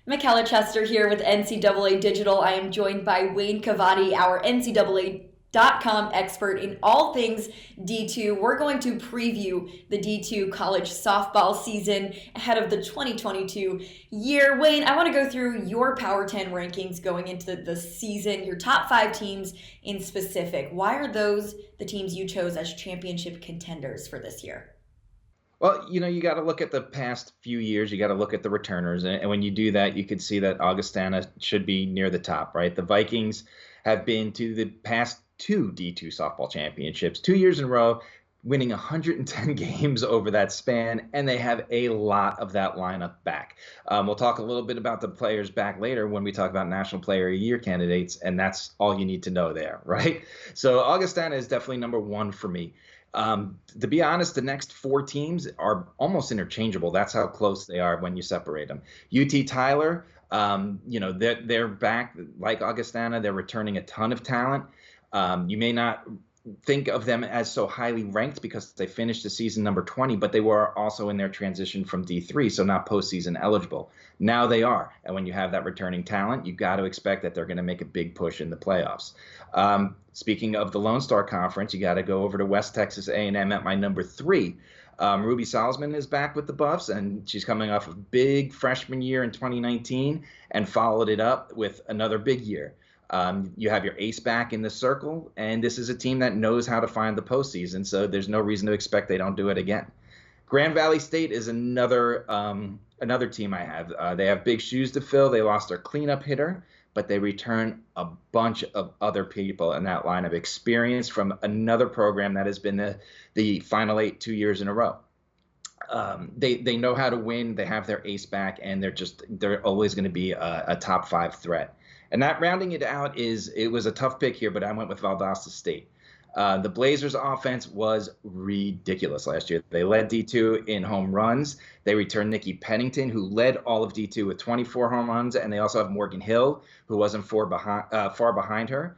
Michella Chester here with NCAA Digital. I am joined by Wayne Cavadi, our NCAA.com expert in all things D2. We're going to preview the D2 college softball season ahead of the 2022 year. Wayne, I want to go through your Power 10 rankings going into the season, your top 5 teams in specific. Why are those the teams you chose as championship contenders for this year? Well, you got to look at the past few years. You got to look at the returners. And when you do that, you could see that Augustana should be near the top, right? The Vikings have been to the past two D2 softball championships, 2 years in a row, winning 110 games over that span. And they have a lot of that lineup back. We'll talk a little bit about the players back later when we talk about National Player of the Year candidates. And that's all you need to know there, right? So Augustana is definitely number one for me. To be honest, the next 4 teams are almost interchangeable. That's how close they are when you separate them. UT Tyler, they're back like Augustana. They're returning a ton of talent. You may not think of them as so highly ranked because they finished the season number 20, but they were also in their transition from D3, so not postseason eligible. Now they are. And when you have that returning talent, you've got to expect that they're going to make a big push in the playoffs. Speaking of the Lone Star Conference, you got to go over to West Texas A&M at my number 3. Ruby Salzman is back with the Buffs, and she's coming off a big freshman year in 2019 and followed it up with another big year. You have your ace back in the circle, and this is a team that knows how to find the postseason, so there's no reason to expect they don't do it again. Grand Valley State is another team I have. They have big shoes to fill. They lost their cleanup hitter, but they return a bunch of other people in that line of experience from another program that has been the Final Eight 2 years in a row. They know how to win. They have their ace back, and they're always going to be a top 5 threat. And that rounding it out it was a tough pick here, but I went with Valdosta State. The Blazers offense was ridiculous last year. They led D2 in home runs. They returned Nikki Pennington, who led all of D2 with 24 home runs, and they also have Morgan Hill, who wasn't far behind her.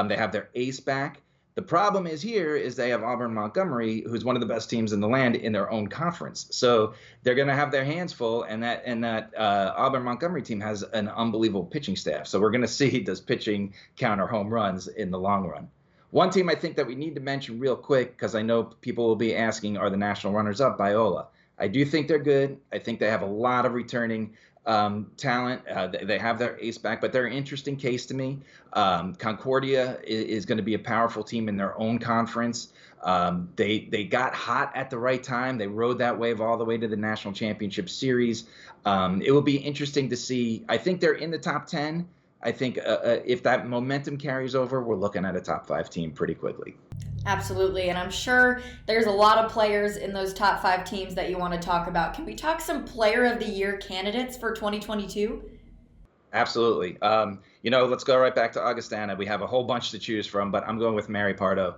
They have their ace back. The problem is they have Auburn Montgomery, who's one of the best teams in the land in their own conference. So they're going to have their hands full, and that Auburn Montgomery team has an unbelievable pitching staff. So we're going to see, does pitching counter home runs in the long run? One team I think that we need to mention real quick, because I know people will be asking, are the national runners-up, Biola. I do think they're good. I think they have a lot of returning talent. They have their ace back, but they're an interesting case to me. Concordia is going to be a powerful team in their own conference. They got hot at the right time. They rode that wave all the way to the national championship series. It will be interesting to see. I think they're in the top 10. I think if that momentum carries over, we're looking at a top 5 team pretty quickly. Absolutely, and I'm sure there's a lot of players in those top 5 teams that you want to talk about. Can we talk some Player of the Year candidates for 2022? Absolutely. Let's go right back to Augustana. We have a whole bunch to choose from, but I'm going with Mary Pardo.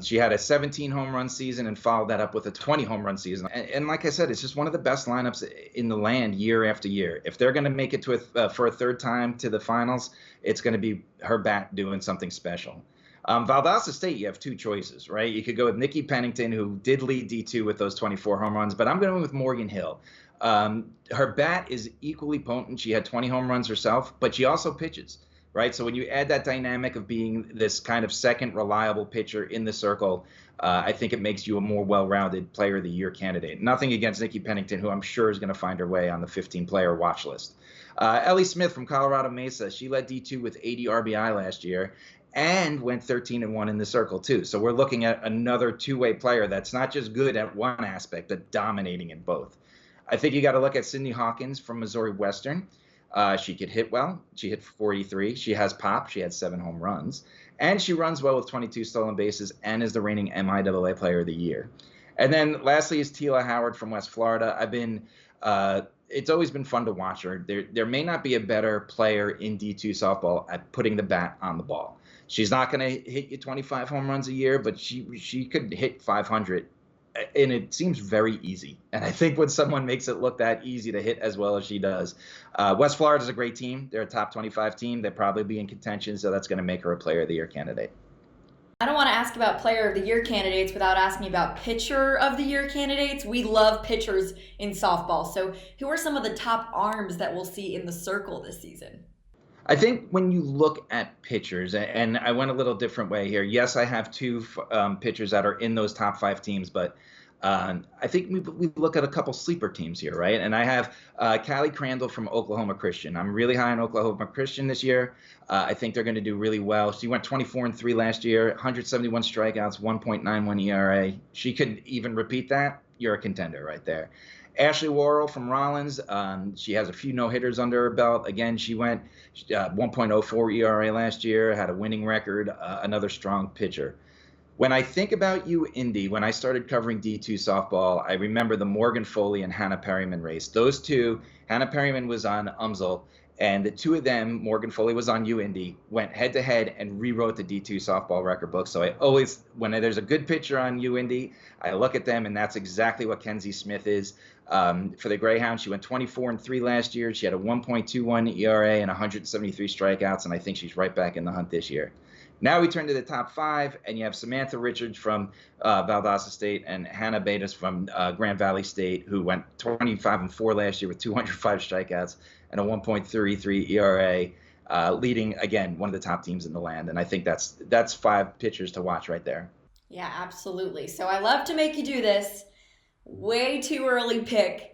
She had a 17 home run season and followed that up with a 20 home run season. And like I said, it's just one of the best lineups in the land year after year. If they're going to make it for a third time to the finals, it's going to be her bat doing something special. Valdosta State, you have 2 choices, right? You could go with Nikki Pennington, who did lead D2 with those 24 home runs, but I'm going with Morgan Hill. Her bat is equally potent. She had 20 home runs herself, but she also pitches, right? So when you add that dynamic of being this kind of second reliable pitcher in the circle, I think it makes you a more well-rounded Player of the Year candidate. Nothing against Nikki Pennington, who I'm sure is going to find her way on the 15-player watch list. Ellie Smith from Colorado Mesa, she led D2 with 80 RBI last year and went 13-1 in the circle too. So we're looking at another 2-way player that's not just good at one aspect, but dominating in both. I think you got to look at Sydney Hawkins from Missouri Western. She could hit well. She hit 43. She has pop. She had 7 home runs. And she runs well with 22 stolen bases and is the reigning MIAA Player of the Year. And then lastly is Tila Howard from West Florida. It's always been fun to watch her. There may not be a better player in D2 softball at putting the bat on the ball. She's not going to hit you 25 home runs a year, but she could hit 500, and it seems very easy. And I think when someone makes it look that easy to hit as well as she does, West Florida is a great team. They're a top 25 team. They'll probably be in contention, so that's going to make her a Player of the Year candidate. I don't want to ask about player of the year candidates without asking about pitcher of the year candidates. We love pitchers in softball. So, who are some of the top arms that we'll see in the circle this season? I think when you look at pitchers, and I went a little different way here. Yes, I have two pitchers that are in those top five teams, but I think we look at a couple sleeper teams here, right? And I have Callie Crandall from Oklahoma Christian. I'm really high on Oklahoma Christian this year. I think they're going to do really well. She went 24-3 last year, 171 strikeouts, 1.91 ERA. She could even repeat that. You're a contender right there. Ashley Worrell from Rollins. She has a few no-hitters under her belt. Again, she went 1.04 ERA last year, had a winning record, another strong pitcher. When I think about you, Indy, when I started covering D2 softball, I remember the Morgan Foley and Hannah Perryman race. Those two, Hannah Perryman was on UMSL, and the two of them, Morgan Foley was on UIndy, went head to head and rewrote the D2 softball record book. So I always, when there's a good pitcher on UIndy, I look at them, and that's exactly what Kenzie Smith is. For the Greyhounds, she went 24-3 last year. She had a 1.21 ERA and 173 strikeouts, and I think she's right back in the hunt this year. Now we turn to the top five, and you have Samantha Richards from Valdosta State and Hannah Betas from Grand Valley State, who went 25-4 last year with 205 strikeouts and a 1.33 ERA, leading, again, one of the top teams in the land. And I think that's five pitchers to watch right there. Yeah, absolutely. So I love to make you do this. Way too early pick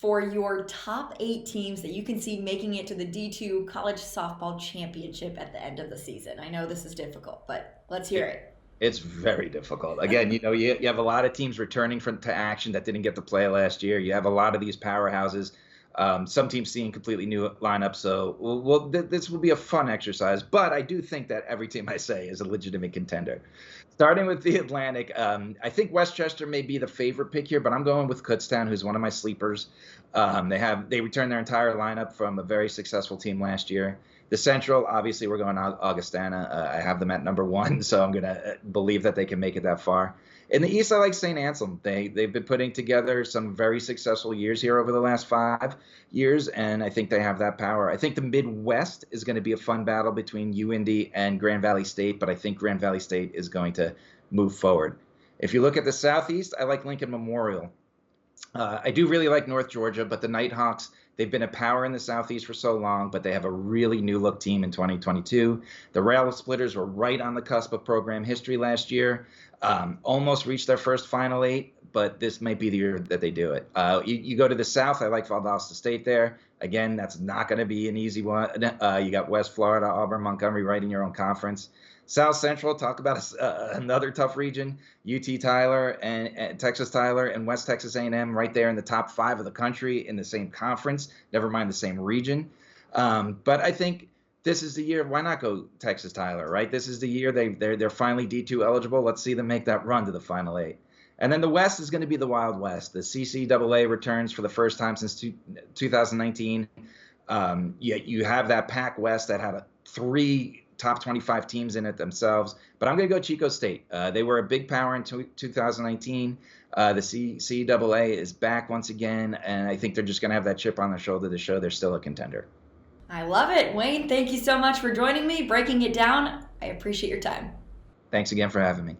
for your top 8 teams that you can see making it to the D2 College Softball Championship at the end of the season. I know this is difficult, but let's hear it. It's very difficult. Again, you have a lot of teams returning to action that didn't get to play last year. You have a lot of these powerhouses. Some teams seeing completely new lineups. So this will be a fun exercise. But I do think that every team I say is a legitimate contender. Starting with the Atlantic, I think West Chester may be the favorite pick here, but I'm going with Kutztown, who's one of my sleepers. They returned their entire lineup from a very successful team last year. The Central, obviously, we're going Augustana. I have them at number 1, so I'm going to believe that they can make it that far. In the East, I like St. Anselm. They've been putting together some very successful years here over the last 5 years, and I think they have that power. I think the Midwest is going to be a fun battle between UIndy and Grand Valley State, but I think Grand Valley State is going to move forward. If you look at the Southeast, I like Lincoln Memorial. I do really like North Georgia, but the Nighthawks, they've been a power in the Southeast for so long, but they have a really new-look team in 2022. The Rail Splitters were right on the cusp of program history last year, almost reached their first Final 8, but this might be the year that they do it. You go to the South, I like Valdosta State there. Again, that's not going to be an easy one. You got West Florida, Auburn, Montgomery right in your own conference. South Central, talk about another tough region. UT Tyler and Texas Tyler and West Texas A&M right there in the top 5 of the country in the same conference, never mind the same region. But I think this is the year. Why not go Texas Tyler, right? This is the year they're finally D2 eligible. Let's see them make that run to the Final 8. And then the West is going to be the Wild West. The CCAA returns for the first time since 2019. You have that Pac West that had 3 top 25 teams in it themselves. But I'm going to go Chico State. They were a big power in 2019. The CCAA is back once again, and I think they're just going to have that chip on their shoulder to show they're still a contender. I love it. Wayne, thank you so much for joining me, breaking it down. I appreciate your time. Thanks again for having me.